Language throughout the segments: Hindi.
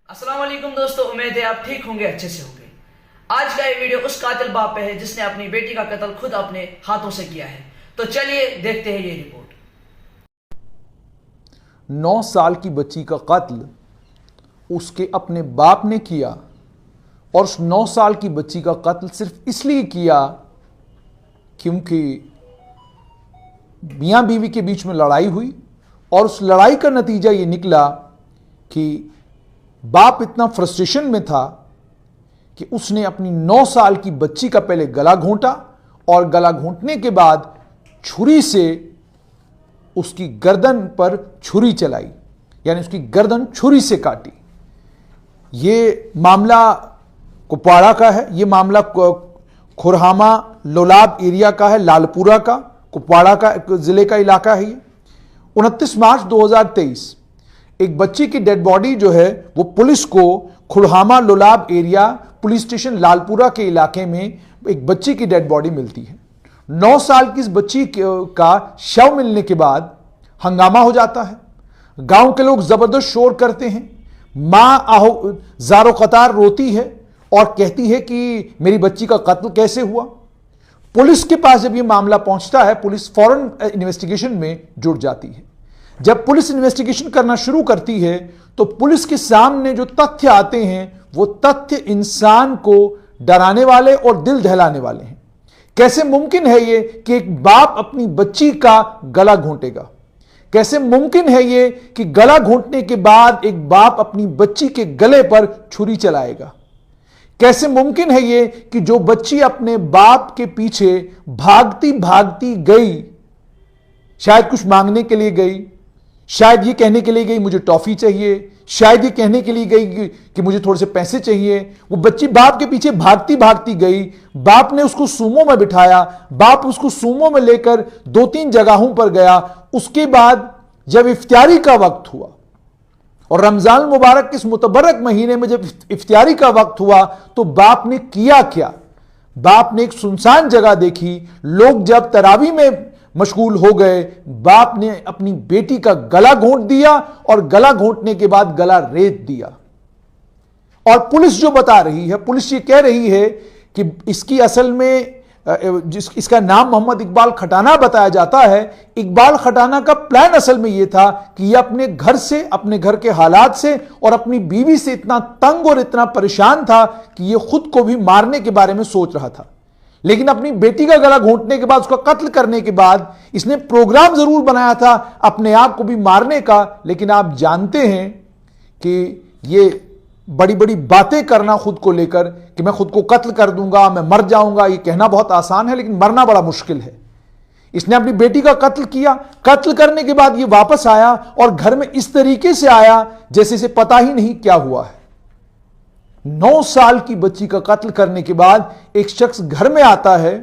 अस्सलाम वालेकुम दोस्तों, उम्मीद है आप ठीक होंगे, अच्छे से होंगे। आज का ये वीडियो उस कातिल बाप पे है जिसने अपनी बेटी का कत्ल खुद अपने हाथों से किया है। तो चलिए देखते हैं ये रिपोर्ट। 9 साल की बच्ची का कत्ल उसके अपने बाप ने किया और उस 9 साल की बच्ची का कत्ल सिर्फ इसलिए किया क्योंकि मियां बीवी के बीच में लड़ाई हुई और उस लड़ाई का नतीजा ये निकला कि बाप इतना फ्रस्ट्रेशन में था कि उसने अपनी 9 साल की बच्ची का पहले गला घोंटा और गला घोंटने के बाद छुरी से उसकी गर्दन पर छुरी चलाई, यानी उसकी गर्दन छुरी से काटी। ये मामला कुपवाड़ा का है, ये मामला खुरहामा लोलाब एरिया का है, लालपुरा का, कुपवाड़ा का जिले का इलाका है। ये 29 मार्च 2023 एक बच्ची की डेड बॉडी जो है वो पुलिस को Khurhama Lolab area police station Lalpura के इलाके में एक बच्ची की डेड बॉडी मिलती है। 9 साल की इस बच्ची का शव मिलने के बाद हंगामा हो जाता है। गांव के लोग जबरदस्त शोर करते हैं। मां ज़ारो कतार रोती है और कहती है कि मेरी बच्ची का कत्ल कैसे हुआ। पुलिस के पास जब यह मामला पहुंचता है, पुलिस फौरन इन्वेस्टिगेशन में जुट जाती है। जब पुलिस इन्वेस्टिगेशन करना शुरू करती है तो पुलिस के सामने जो तथ्य आते हैं वो तथ्य इंसान को डराने वाले और दिल दहलाने वाले हैं। कैसे मुमकिन है ये कि एक बाप अपनी बच्ची का गला घोंटेगा? कैसे मुमकिन है ये कि गला घोंटने के बाद एक बाप अपनी बच्ची के गले पर छुरी चलाएगा? कैसे मुमकिन है ये कि जो बच्ची अपने बाप के पीछे भागती भागती गई, शायद कुछ मांगने के लिए गई, शायद ये कहने के लिए गई मुझे टॉफी चाहिए, शायद ये कहने के लिए गई कि मुझे थोड़े से पैसे चाहिए, वो बच्ची बाप के पीछे भागती भागती गई। बाप ने उसको सूमो में बिठाया, बाप उसको सूमो में लेकर 2-3 जगहों पर गया। उसके बाद जब इफ्तियारी का वक्त हुआ और रमजान मुबारक के इस मुतबरक महीने में जब इफ्तियारी का वक्त हुआ तो बाप ने किया क्या? बाप ने एक सुनसान जगह देखी। लोग जब तरावी में मशगूल हो गए, बाप ने अपनी बेटी का गला घोंट दिया और गला घोंटने के बाद गला रेत दिया। और पुलिस जो बता रही है, पुलिस ये कह रही है कि इसकी असल में इसका नाम मोहम्मद इकबाल खटाना बताया जाता है। इकबाल खटाना का प्लान असल में यह था कि यह अपने घर से, अपने घर के हालात से और अपनी बीवी से इतना तंग और इतना परेशान था कि यह खुद को भी मारने के बारे में सोच रहा था। लेकिन अपनी बेटी का गला घोंटने के बाद, उसका कत्ल करने के बाद इसने प्रोग्राम जरूर बनाया था अपने आप को भी मारने का। लेकिन आप जानते हैं कि ये बड़ी बड़ी बातें करना खुद को लेकर कि मैं खुद को कत्ल कर दूंगा, मैं मर जाऊंगा, ये कहना बहुत आसान है लेकिन मरना बड़ा मुश्किल है। इसने अपनी बेटी का कत्ल किया। कत्ल करने के बाद ये वापस आया और घर में इस तरीके से आया जैसे इसे पता ही नहीं क्या हुआ है। 9 साल की बच्ची का कत्ल करने के बाद एक शख्स घर में आता है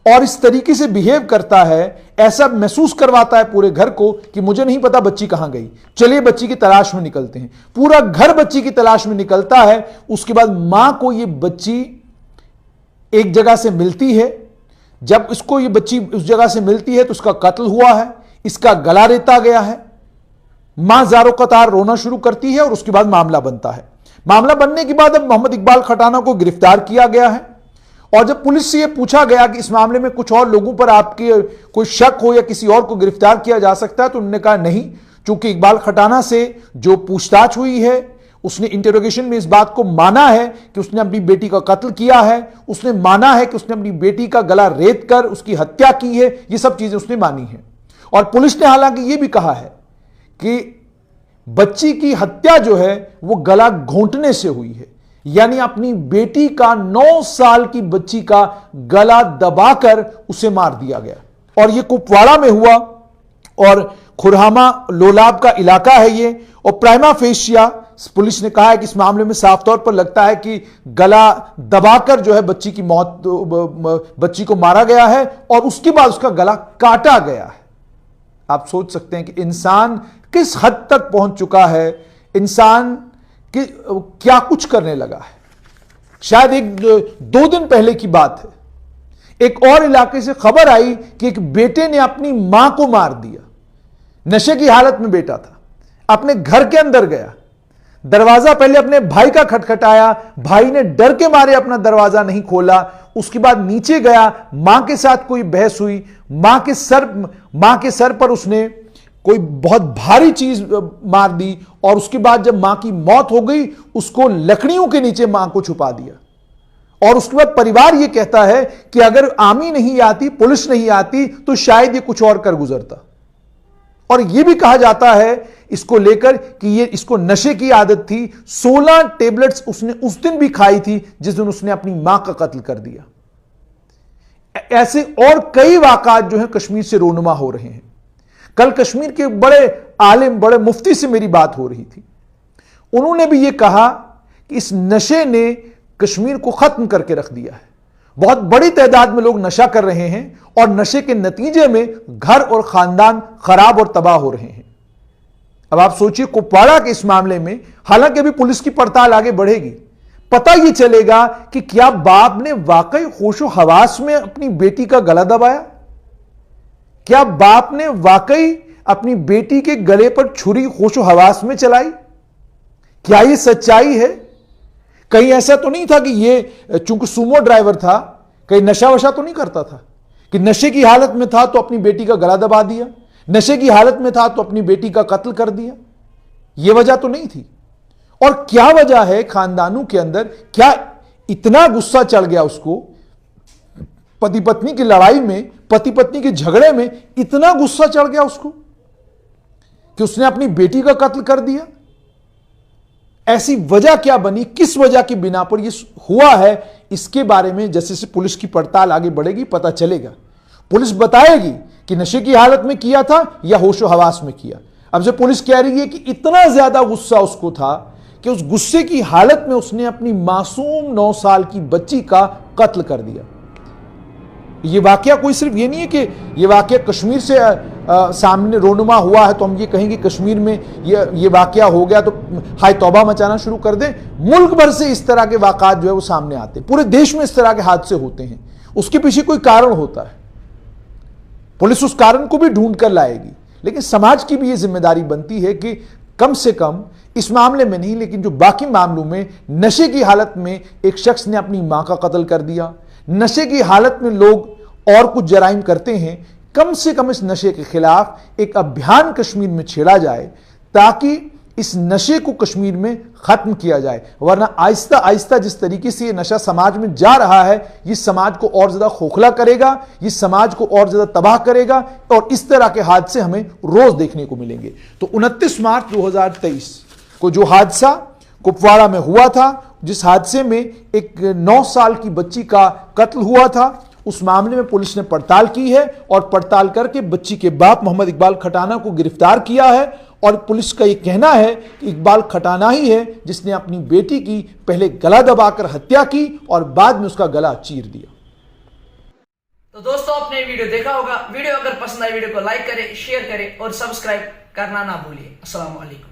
और इस तरीके से बिहेव करता है, ऐसा महसूस करवाता है पूरे घर को कि मुझे नहीं पता बच्ची कहां गई, चलिए बच्ची की तलाश में निकलते हैं। पूरा घर बच्ची की तलाश में निकलता है। उसके बाद मां को यह बच्ची एक जगह से मिलती है। जब इसको यह बच्ची उस जगह से मिलती है तो उसका कत्ल हुआ है, इसका गला रेता गया है। मां ज़ारो कतार रोना शुरू करती है और उसके बाद मामला बनता है। मामला बनने के बाद अब मोहम्मद इकबाल खटाना को गिरफ्तार किया गया है। और जब पुलिस से यह पूछा गया कि इस मामले में कुछ और लोगों पर आपके कोई शक हो या किसी और को गिरफ्तार किया जा सकता है, तो उन्होंने कहा नहीं, चूंकि इकबाल खटाना से जो पूछताछ हुई है उसने इंटरोगेशन में इस बात को माना है कि उसने अपनी बेटी का कत्ल किया है, उसने माना है कि उसने अपनी बेटी का गला रेत कर उसकी हत्या की है, ये सब चीजें उसने मानी है। और पुलिस ने हालांकि यह भी कहा है कि बच्ची की हत्या जो है वो गला घोंटने से हुई है, यानी अपनी बेटी का 9 साल की बच्ची का गला दबाकर उसे मार दिया गया। और ये कुपवाड़ा में हुआ और खुरहामा लोलाब का इलाका है ये। और प्राइमा फेशिया पुलिस ने कहा है कि इस मामले में साफ तौर पर लगता है कि गला दबाकर जो है बच्ची की मौत, बच्ची को मारा गया है और उसके बाद उसका गला काटा गया है। आप सोच सकते हैं कि इंसान किस हद तक पहुंच चुका है, इंसान कि क्या कुछ करने लगा है। शायद 1-2 दिन पहले की बात है, एक और इलाके से खबर आई कि एक बेटे ने अपनी मां को मार दिया। नशे की हालत में बेटा था, अपने घर के अंदर गया, दरवाजा पहले अपने भाई का खटखटाया, भाई ने डर के मारे अपना दरवाजा नहीं खोला। उसके बाद नीचे गया, मां के साथ कोई बहस हुई, मां के सर पर उसने कोई बहुत भारी चीज मार दी और उसके बाद जब मां की मौत हो गई उसको लकड़ियों के नीचे मां को छुपा दिया। और उसके बाद परिवार यह कहता है कि अगर आर्मी नहीं आती, पुलिस नहीं आती तो शायद ये कुछ और कर गुजरता। और यह भी कहा जाता है इसको लेकर कि ये इसको नशे की आदत थी। 16 टेबलेट्स उसने उस दिन भी खाई थी जिस दिन उसने अपनी मां का कत्ल कर दिया। ऐसे और कई वाकयात जो हैं कश्मीर से रोनुमा हो रहे हैं। कल कश्मीर के बड़े आलिम, बड़े मुफ्ती से मेरी बात हो रही थी। उन्होंने भी यह कहा कि इस नशे ने कश्मीर को खत्म करके रख दिया है। बहुत बड़ी तादाद में लोग नशा कर रहे हैं और नशे के नतीजे में घर और खानदान खराब और तबाह हो रहे हैं। अब आप सोचिए कुपवाड़ा के इस मामले में, हालांकि अभी पुलिस की पड़ताल आगे बढ़ेगी, पता यह चलेगा कि क्या बाप ने वाकई होशो हवास में अपनी बेटी का गला दबाया, क्या बाप ने वाकई अपनी बेटी के गले पर छुरी होशो हवास में चलाई, क्या यह सच्चाई है? कहीं ऐसा तो नहीं था कि यह चूंकि सुमो ड्राइवर था, कहीं नशा वशा तो नहीं करता था कि नशे की हालत में था तो अपनी बेटी का गला दबा दिया, नशे की हालत में था तो अपनी बेटी का कत्ल कर दिया? यह वजह तो नहीं थी। और क्या वजह है खानदानों के अंदर, क्या इतना गुस्सा चढ़ गया उसको, पति पत्नी की लड़ाई में, पति पत्नी के झगड़े में इतना गुस्सा चढ़ गया उसको कि उसने अपनी बेटी का कत्ल कर दिया? ऐसी वजह क्या बनी, किस वजह की बिना पर यह हुआ है, इसके बारे में जैसे जैसे पुलिस की पड़ताल आगे बढ़ेगी पता चलेगा। पुलिस बताएगी कि नशे की हालत में किया था या होशो हवास में किया। अब से पुलिस कह रही है कि इतना ज्यादा गुस्सा उसको था कि उस गुस्से की हालत में उसने अपनी मासूम 9 साल की बच्ची का कत्ल कर दिया। ये वाकया कोई सिर्फ ये नहीं है कि ये वाकया कश्मीर से सामने रोनुमा हुआ है तो हम ये कहेंगे कश्मीर में ये वाकया हो गया तो हाय तौबा मचाना शुरू कर दें। मुल्क भर से इस तरह के वाकयात जो है वो सामने आते हैं, पूरे देश में इस तरह के हादसे होते हैं। उसके पीछे कोई कारण होता है, पुलिस उस कारण को भी ढूंढ कर लाएगी, लेकिन समाज की भी ये जिम्मेदारी बनती है कि कम से कम इस मामले में नहीं लेकिन जो बाकी मामलों में नशे की हालत में एक शख्स ने अपनी मां का कत्ल कर दिया, नशे की हालत में लोग और कुछ जराइम करते हैं, कम से कम इस नशे के खिलाफ एक अभियान कश्मीर में छेड़ा जाए ताकि इस नशे को कश्मीर में खत्म किया जाए। वरना आहिस्ता आहिस्ता जिस तरीके से ये नशा समाज में जा रहा है, ये समाज को और ज्यादा खोखला करेगा, ये समाज को और ज्यादा तबाह करेगा और इस तरह के हादसे हमें रोज देखने को मिलेंगे। तो 29 मार्च 2023 को जो हादसा कुपवाड़ा में हुआ था, जिस हादसे में एक 9 साल की बच्ची का कत्ल हुआ था, उस मामले में पुलिस ने पड़ताल की है और पड़ताल करके बच्ची के बाप मोहम्मद इकबाल खटाना को गिरफ्तार किया है। और पुलिस का यह कहना है कि इकबाल खटाना ही है जिसने अपनी बेटी की पहले गला दबाकर हत्या की और बाद में उसका गला चीर दिया। तो दोस्तों आपने वीडियो देखा होगा। वीडियो अगर पसंद आए वीडियो को लाइक करें, शेयर करें और सब्सक्राइब करना ना भूलिए। अस्सलाम वालेकुम।